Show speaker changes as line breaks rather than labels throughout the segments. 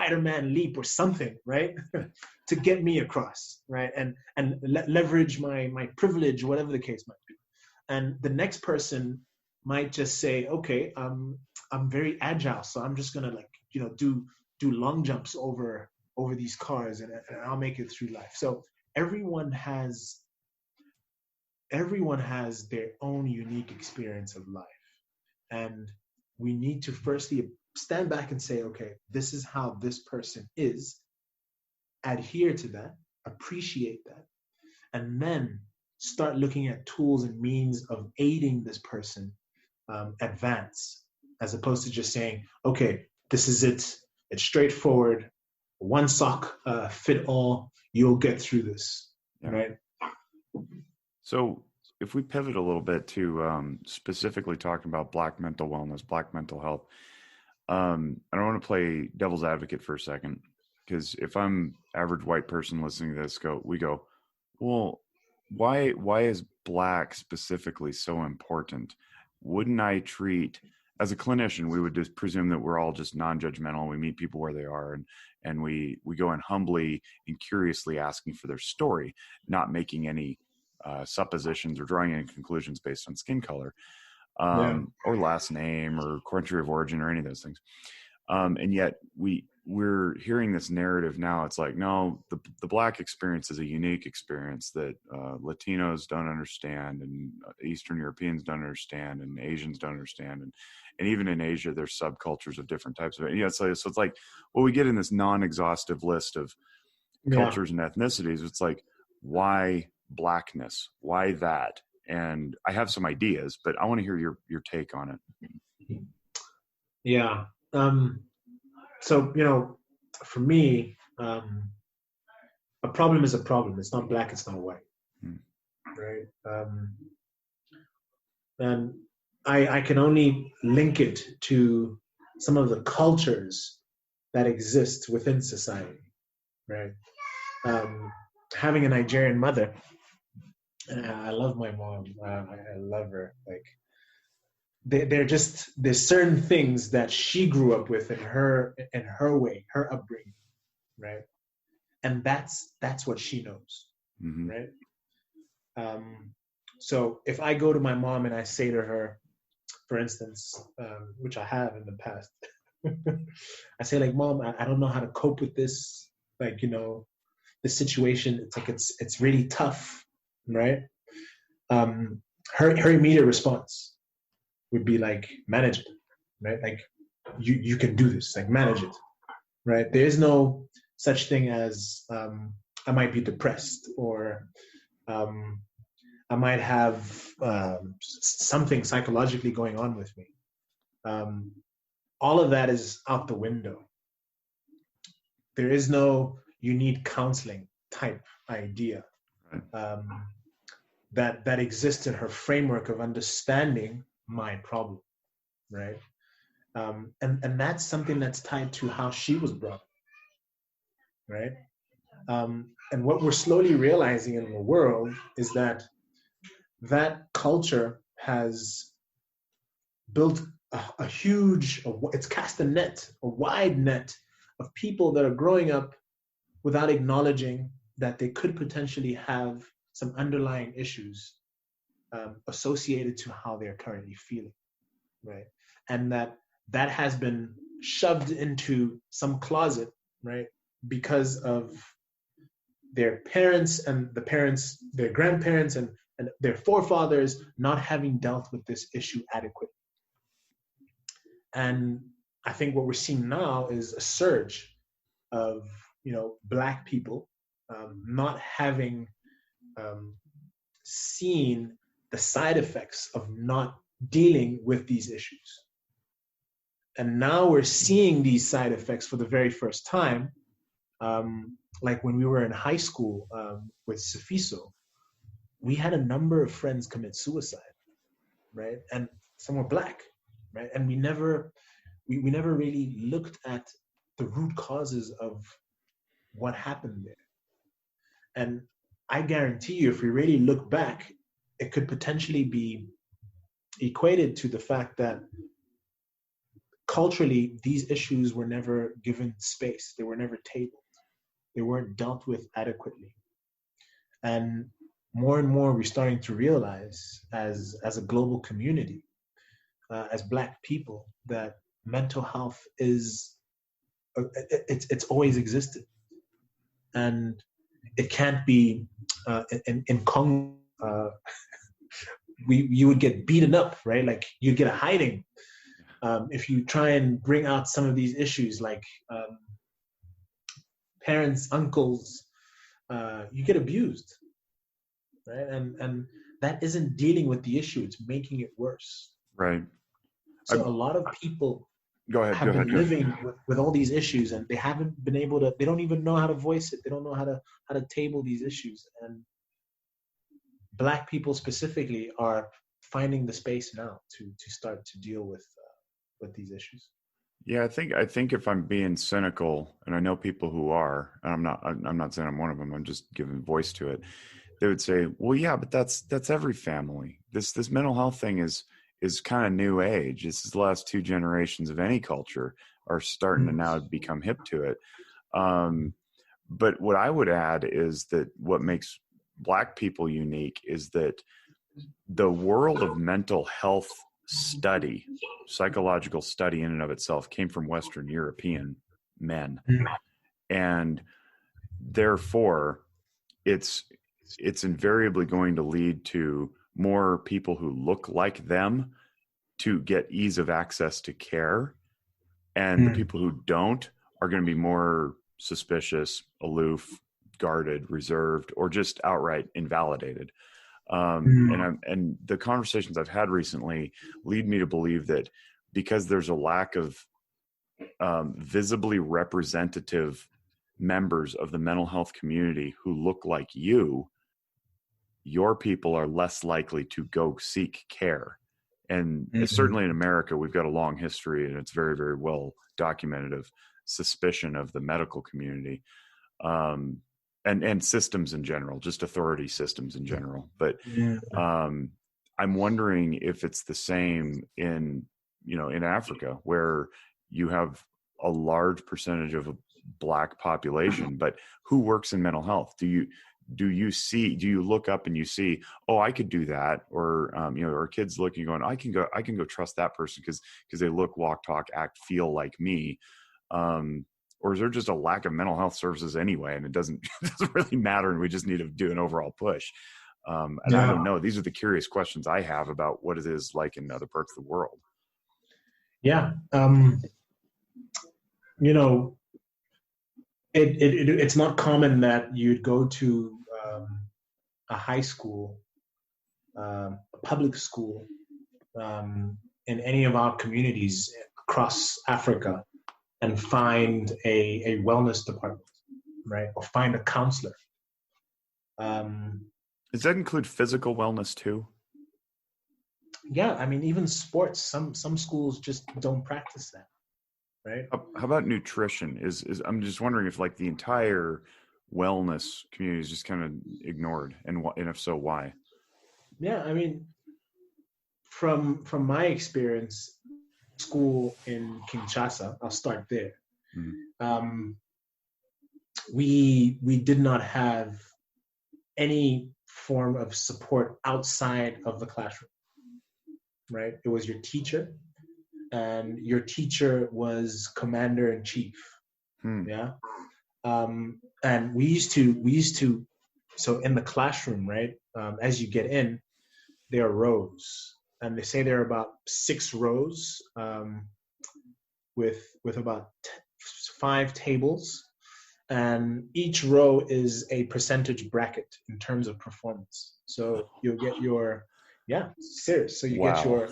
Spider-Man leap or something, right? To get me across, right? And leverage my privilege, whatever the case might be. And the next person might just say, okay, I'm very agile, so I'm just gonna do long jumps over these cars, and I'll make it through life. So everyone has their own unique experience of life. And we need to firstly stand back and say, okay, this is how this person is, adhere to that, appreciate that, and then start looking at tools and means of aiding this person advance, as opposed to just saying, okay, this is it, it's straightforward, one sock fit all, you'll get through this, right?
So if we pivot a little bit to specifically talking about Black mental wellness, Black mental health, I don't want to play devil's advocate for a second, because if I'm average white person listening to this, we go, well, why is Black specifically so important? Wouldn't I treat, as a clinician, we would just presume that we're all just non-judgmental. We meet people where they are, and we go in humbly and curiously asking for their story, not making any suppositions or drawing any conclusions based on skin color, or last name or country of origin or any of those things. And yet we're hearing this narrative now. It's like, no, the Black experience is a unique experience that Latinos don't understand, and Eastern Europeans don't understand, and Asians don't understand, and even in Asia there's subcultures of different types of it. So it's like, well, we get in this non-exhaustive list of cultures and ethnicities. It's like, why Blackness? Why that? And I have some ideas, but I want to hear your take on it.
Yeah. So, for me, a problem is a problem. It's not black, it's not white. Right? And I can only link it to some of the cultures that exist within society, right? Having a Nigerian mother, I love my mom. I love her. Like, there's certain things that she grew up with in her way, her upbringing, right? And that's what she knows, right? So if I go to my mom and I say to her, for instance, which I have in the past, I say, like, Mom, I don't know how to cope with this, like, this situation. It's like it's really tough, right? Her immediate response would be like, manage it, right? Like, you can do this, like, manage it, right? There is no such thing as I might be depressed, or I might have something psychologically going on with me. All of that is out the window. There is no you need counseling type idea that exists in her framework of understanding my problem, right? And that's something that's tied to how she was brought up, right? And what we're slowly realizing in the world is that culture has built a huge, it's cast a wide net of people that are growing up without acknowledging that they could potentially have some underlying issues associated to how they're currently feeling, right? And that has been shoved into some closet, right? Because of their parents and their grandparents and their forefathers not having dealt with this issue adequately. And I think what we're seeing now is a surge of, Black people not having seen the side effects of not dealing with these issues. And now we're seeing these side effects for the very first time. Like when we were in high school with Safiso, we had a number of friends commit suicide, right? And some were Black, right? And we never really looked at the root causes of what happened there. And I guarantee you, if we really look back, it could potentially be equated to the fact that culturally, these issues were never given space. They were never tabled. They weren't dealt with adequately. And more we're starting to realize as a global community, as Black people, that mental health is, it's always existed. And it can't be, in Congo, you would get beaten up, right? Like you'd get a hiding if you try and bring out some of these issues, like parents, uncles, you get abused, right? And that isn't dealing with the issue; it's making it worse.
Right.
So a lot of people have been
Go ahead.
living with all these issues, and they haven't been able to. They don't even know how to voice it. They don't know how to table these issues. And Black people specifically are finding the space now to start to deal with these issues.
Yeah, I think if I'm being cynical, and I know people who are, and I'm not saying I'm one of them, I'm just giving voice to it. They would say, well, yeah, but that's every family. This mental health thing is kind of new age. This is the last 2 generations of any culture are starting to now become hip to it. But what I would add is that what makes Black people unique is that the world of mental health study, psychological study in and of itself, came from Western European men. And therefore, it's invariably going to lead to more people who look like them to get ease of access to care. And the people who don't are going to be more suspicious, aloof, guarded, reserved, or just outright invalidated. And the conversations I've had recently lead me to believe that because there's a lack of visibly representative members of the mental health community who look like you, your people are less likely to go seek care. And certainly in America, we've got a long history, and it's very, very well documented, of suspicion of the medical community. And systems in general, just authority systems in general. But I'm wondering if it's the same in Africa, where you have a large percentage of a Black population, but who works in mental health? Do you look up and you see, oh, I could do that, or or kids looking, going, I can go trust that person because they look, walk, talk, act, feel like me. Or is there just a lack of mental health services anyway, and it doesn't really matter, and we just need to do an overall push? I don't know. These are the curious questions I have about what it is like in other parts of the world.
Yeah. It's not common that you'd go to a high school, a public school, in any of our communities across Africa, and find a wellness department, right? Or find a counselor.
Does that include physical wellness too?
Yeah, I mean, even sports, some schools just don't practice that, right?
How about nutrition? I'm just wondering if like the entire wellness community is just kind of ignored, and if so, why?
Yeah, I mean, from my experience, school in Kinshasa, I'll start there. We did not have any form of support outside of the classroom, right? It was your teacher, and your teacher was commander in chief. Yeah. And we used to, so in the classroom, right? As you get in, there are rows, and they say there are about 6 rows, with about 5 tables, and each row is a percentage bracket in terms of performance. So you'll get your, serious. So you get your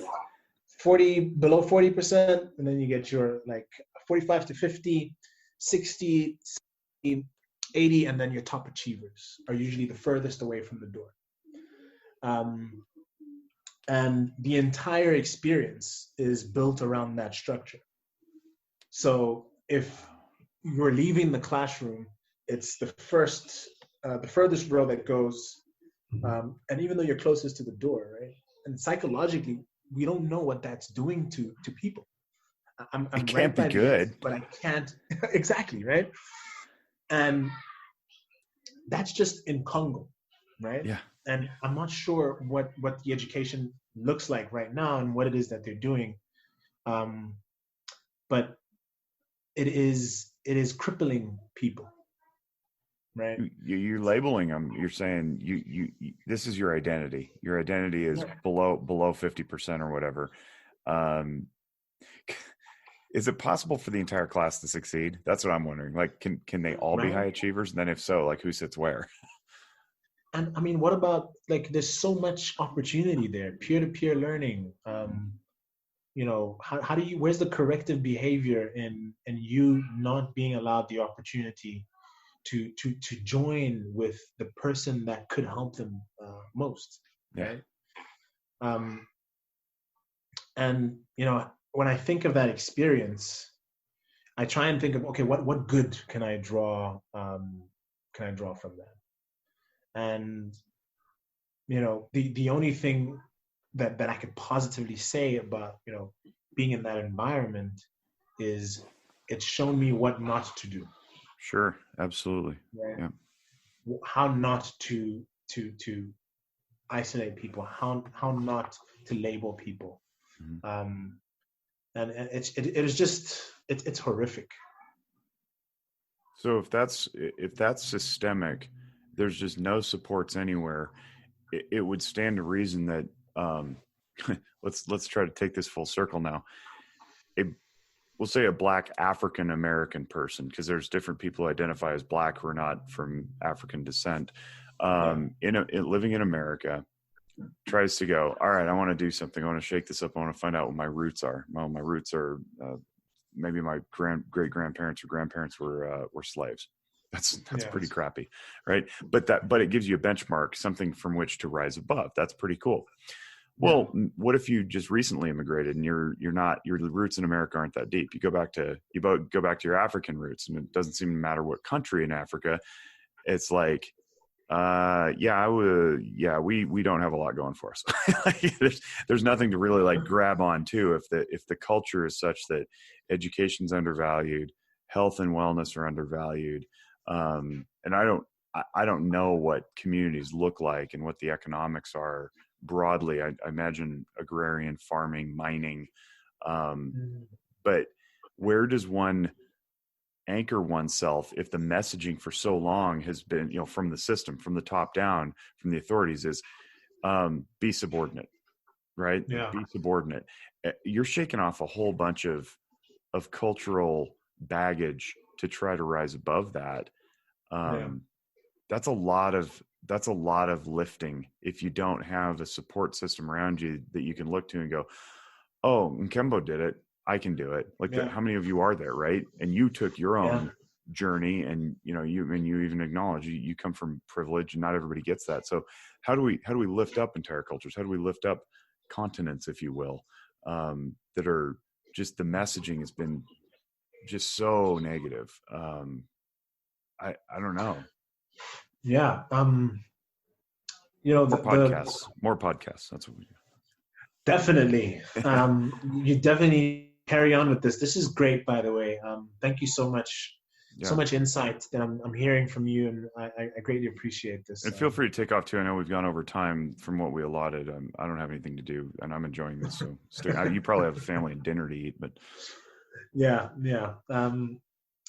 40, below 40%, and then you get your like 45 to 50, 60, 70, 80, and then your top achievers are usually the furthest away from the door. And the entire experience is built around that structure. So if you're leaving the classroom, it's the furthest row that goes, and even though you're closest to the door, right? And psychologically, we don't know what that's doing to people. I'm
It
right
can't be
by the edge,
good.
but I can't. Exactly, right? And that's just in Congo, right?
Yeah.
And I'm not sure what the education looks like right now and what it is that they're doing, but it is crippling people, right?
You're labeling them. You're saying this is your identity. Your identity is
Right.
below 50% or whatever. Um, is it possible for the entire class to succeed? That's what I'm wondering. Like, can they all be
Right.
high achievers? And then if so, like who sits where?
And I mean, what about, like, there's so much opportunity there, peer-to-peer learning. How do you, where's the corrective behavior in you not being allowed the opportunity to join with the person that could help them most,
Yeah.
right? Um, and when I think of that experience, I try and think of, okay, what good can I draw from that? And the only thing that I could positively say about being in that environment is it's shown me what not to do,
Sure. Absolutely.
right?
Yeah.
How not to isolate people, how not to label people,
Mhm.
and it is just it's horrific.
So if that's systemic, there's just no supports anywhere. It would stand to reason that let's try to take this full circle now. We'll say a Black African American person, because there's different people who identify as Black who are not from African descent.
Yeah.
Living in America, tries to go, all right, I want to do something. I want to shake this up. I want to find out what my roots are. Well, my roots are maybe my great grandparents or grandparents were slaves. That's pretty
Yes.
crappy, right? But it gives you a benchmark, something from which to rise above. That's pretty cool.
Yeah.
Well, what if you just recently immigrated and your roots in America aren't that deep? You go back to your African roots, and it doesn't seem to matter what country in Africa. It's like, we don't have a lot going for us. Like, there's nothing to really like grab on to if the culture is such that education's undervalued, health and wellness are undervalued, and I don't know what communities look like and what the economics are broadly. I imagine agrarian farming, mining,
Mm.
but where does one anchor oneself if the messaging for so long has been, from the system, from the top down, from the authorities, is be subordinate, right?
Yeah.
Be subordinate. You're shaking off a whole bunch of cultural baggage to try to rise above that.
Yeah.
That's a lot of lifting if you don't have a support system around you that you can look to and go, oh, Nkembo did it, I can do it. Like,
Yeah.
how many of you are there, right? And you took your
Yeah.
own journey, and you even acknowledge you come from privilege, and not everybody gets that. So how do we lift up entire cultures? How do we lift up continents, if you will, that are just, the messaging has been just so negative? I don't know.
Yeah.
More podcasts. That's what we do.
Definitely. You definitely carry on with this. This is great, by the way. Thank you so much.
Yeah.
So much insight that I'm hearing from you, and I greatly appreciate this.
And feel free to take off too. I know we've gone over time from what we allotted. I don't have anything to do, and I'm enjoying this. So you probably have a family and dinner to eat, but
yeah.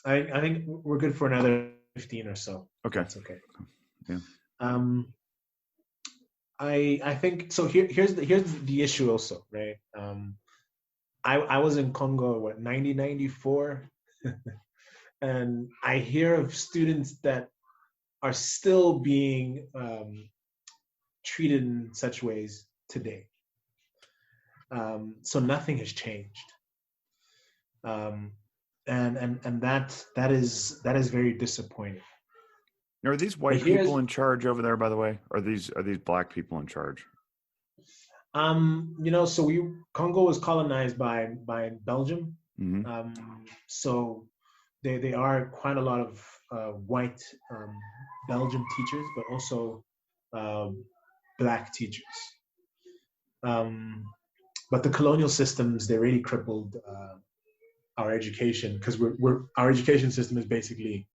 I think we're good for another 15 or so.
okay.
That's okay.
Yeah.
I think so. Here's the issue also, right? I was in Congo, 1994, and I hear of students that are still being treated in such ways today. So nothing has changed, and that is very disappointing.
Now, are these white people in charge over there, by the way? Are these Black people in charge?
So Congo was colonized by Belgium.
Mm-hmm.
So they are quite a lot of white Belgian teachers, but also Black teachers. But the colonial systems, they really crippled our education, because our education system is basically